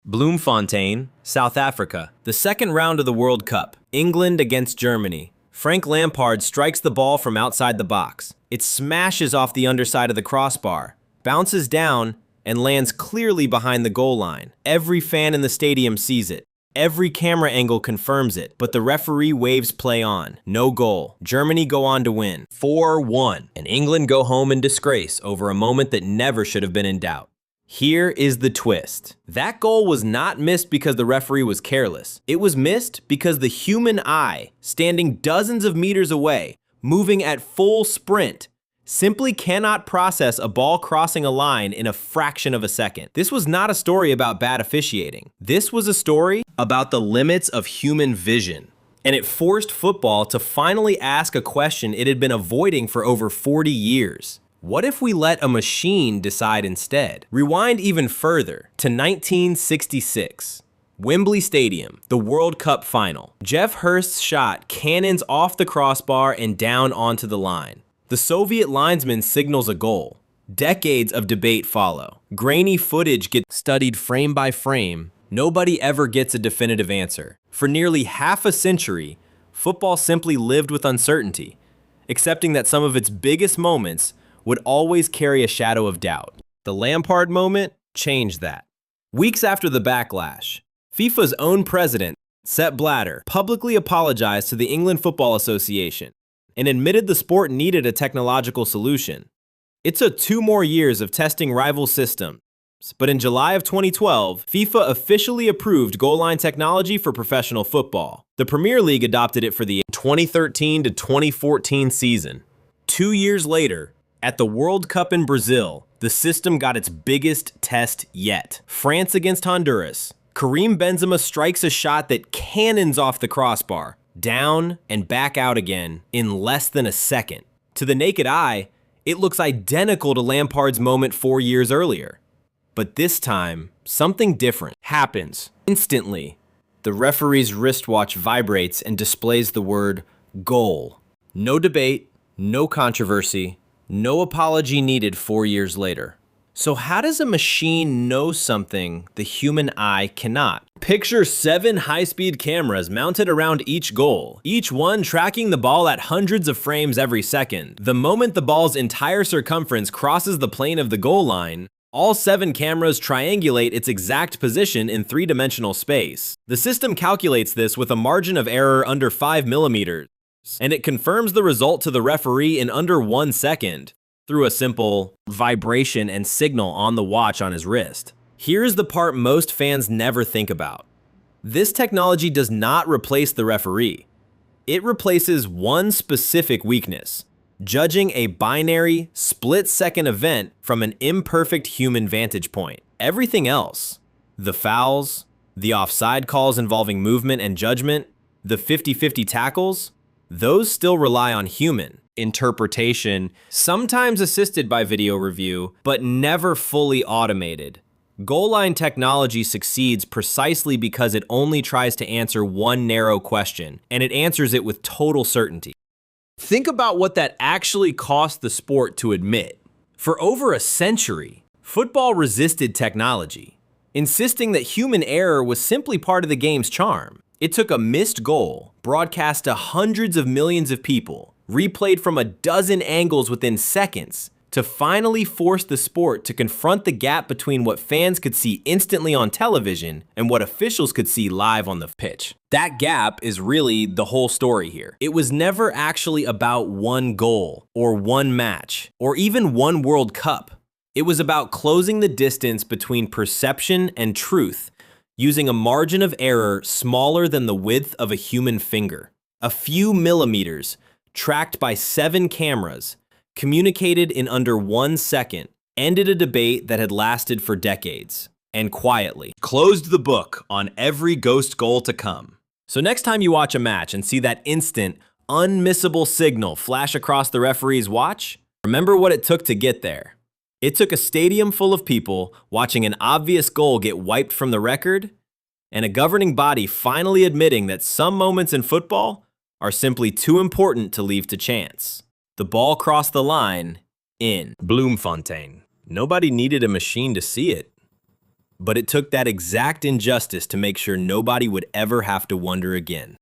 Bloemfontein, South Africa. The second round of the World Cup. England against Germany. Frank Lampard strikes the ball from outside the box. It smashes off the underside of the crossbar, bounces down, and lands clearly behind the goal line. Every fan in the stadium sees it. Every camera angle confirms it, but the referee waves play on. No goal. Germany go on to win 4-1, and England go home in disgrace over a moment that never should have been in doubt. Here is the twist. That goal was not missed because the referee was careless. It was missed because the human eye, standing dozens of meters away, moving at full sprint, simply cannot process a ball crossing a line in a fraction of a second. This was not a story about bad officiating. This was a story about the limits of human vision. And it forced football to finally ask a question it had been avoiding for over 40 years. What if we let a machine decide instead? Rewind even further to 1966. Wembley Stadium, the World Cup final. Jeff Hurst's shot cannons off the crossbar and down onto the line. The Soviet linesman signals a goal. Decades of debate follow. Grainy footage gets studied frame by frame. Nobody ever gets a definitive answer. For nearly half a century, football simply lived with uncertainty, accepting that some of its biggest moments would always carry a shadow of doubt. The Lampard moment changed that. Weeks after the backlash, FIFA's own president, Sepp Blatter, publicly apologized to the England Football Association and admitted the sport needed a technological solution. It took 2 more years of testing rival systems, but in July of 2012, FIFA officially approved goal line technology for professional football. The Premier League adopted it for the 2013 to 2014 season. 2 years later, at the World Cup in Brazil, the system got its biggest test yet. France against Honduras. Karim Benzema strikes a shot that cannons off the crossbar, down and back out again in less than a second. To the naked eye, it looks identical to Lampard's moment 4 years earlier. But this time, something different happens. Instantly, the referee's wristwatch vibrates and displays the word goal. No debate, no controversy, no apology needed 4 years later. So how does a machine know something the human eye cannot? Picture 7 high-speed cameras mounted around each goal, each one tracking the ball at hundreds of frames every second. The moment the ball's entire circumference crosses the plane of the goal line, all 7 cameras triangulate its exact position in 3-dimensional space. The system calculates this with a margin of error under 5 millimeters, and it confirms the result to the referee in under 1 second through a simple vibration and signal on the watch on his wrist. Here's the part most fans never think about. This technology does not replace the referee. It replaces one specific weakness: judging a binary, split-second event from an imperfect human vantage point. Everything else, the fouls, the offside calls involving movement and judgment, the 50-50 tackles, those still rely on human interpretation, sometimes assisted by video review, but never fully automated. Goal line technology succeeds precisely because it only tries to answer one narrow question, and it answers it with total certainty. Think about what that actually cost the sport to admit. For over a century, football resisted technology, insisting that human error was simply part of the game's charm. It took a missed goal, broadcast to hundreds of millions of people, replayed from a dozen angles within seconds, to finally force the sport to confront the gap between what fans could see instantly on television and what officials could see live on the pitch. That gap is really the whole story here. It was never actually about one goal, or one match, or even one World Cup. It was about closing the distance between perception and truth, using a margin of error smaller than the width of a human finger. A few millimeters, tracked by 7 cameras, communicated in under 1 second, ended a debate that had lasted for decades, and quietly closed the book on every ghost goal to come. So next time you watch a match and see that instant, unmissable signal flash across the referee's watch, remember what it took to get there. It took a stadium full of people watching an obvious goal get wiped from the record, and a governing body finally admitting that some moments in football are simply too important to leave to chance. The ball crossed the line in Bloemfontein. Nobody needed a machine to see it, But it took that exact injustice to make sure nobody would ever have to wonder again.